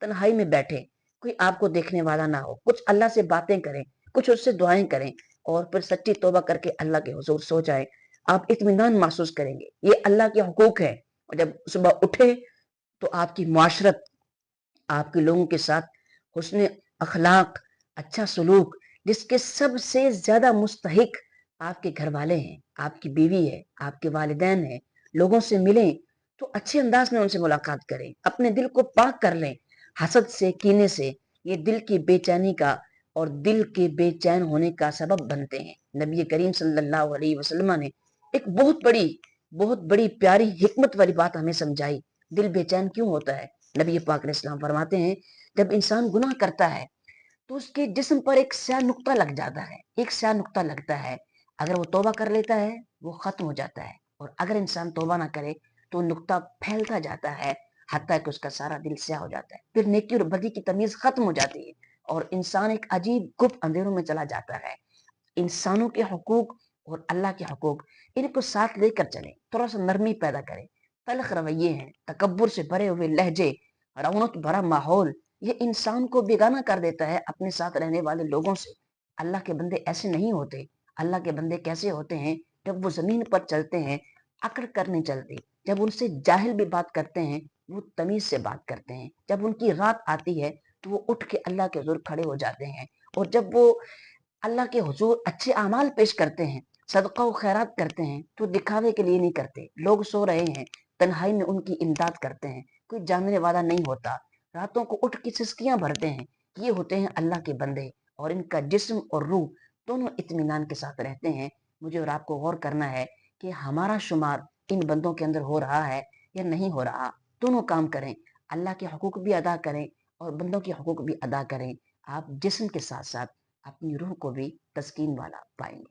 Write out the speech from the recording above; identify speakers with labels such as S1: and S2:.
S1: तन्हाई में बैठे, कोई आपको देखने वाला ना हो, कुछ अल्लाह से बातें करें, कुछ उससे दुआएं करें और फिर सच्ची तौबा करके अल्लाह के हुजूर सो जाए, आप इत्मीनान महसूस करेंगे। ये अल्लाह के हुकूक है। और जब सुबह उठे तो आपकी मुआशरत, आपके लोगों के साथ हुस्न अखलाक, अच्छा सलूक, जिसके सबसे ज्यादा मुस्तहिक आपके घर वाले हैं, आपकी बीवी है, आपके वालिदैन हैं, लोगों से मिलें तो अच्छे अंदाज में उनसे मुलाकात करें, अपने दिल को पाक कर लें हसद से, कीने से। ये दिल की बेचैनी का और दिल के बेचैन होने का सबब बनते हैं। नबी करीम सल्लल्लाहु अलैहि वसल्लम ने एक बहुत बड़ी प्यारी हिकमत वाली बात हमें समझाई। दिल बेचैन क्यों होता है? नबी पाक अलैहिस्सलाम फरमाते हैं, जब इंसान गुनाह करता है तो उसके जिस्म पर एक स्याह नुक्ता लग जाता है, एक स्याह नुक्ता लगता है। अगर वो तौबा कर लेता है वो खत्म हो जाता है, और अगर इंसान तौबा ना करे तो नुक्ता फैलता जाता है, हत्ता कि उसका सारा दिल स्याह हो जाता है। फिर नेकी और बदी की तमीज खत्म हो जाती है और इंसान एक अजीब गुप्त अंधेरों में चला जाता है। इंसानों के हुकूक और अल्लाह के हुकूक, इनको साथ लेकर चलें, थोड़ा सा नरमी पैदा करें। तलख रवैये हैं, तकब्बुर से भरे हुए लहजे, रौनक भरा माहौल, ये इंसान को बेगाना कर देता है अपने साथ रहने वाले लोगों से। अल्लाह के बंदे ऐसे नहीं होते। अल्लाह के बंदे कैसे होते हैं? जब वो जमीन पर चलते हैं अकड़ कर नहीं चलते। जब उनसे जाहिल भी बात करते हैं वो तमीज से बात करते हैं। जब उनकी रात आती है तो वो उठ के अल्लाह के हुजूर खड़े हो जाते हैं। और जब वो अल्लाह के हुजूर अच्छे अमाल पेश करते हैं, सदका व खैरात करते हैं, तो दिखावे के लिए नहीं करते। लोग सो रहे हैं, तन्हाई में उनकी इमदाद करते हैं, कोई जानने वाला नहीं होता। रातों को उठ के सिसकियां भरते हैं। ये होते हैं अल्लाह के बंदे, और इनका जिस्म और रूह दोनों इत्मीनान के साथ रहते हैं। मुझे और आपको गौर करना है कि हमारा शुमार इन बंदों के अंदर हो रहा है या नहीं हो रहा। दोनों काम करें, अल्लाह के हकूक भी अदा करें और बंदों के हकूक भी अदा करें। आप जिस्म के साथ साथ अपनी रूह को भी तस्कीन वाला पाएंगे।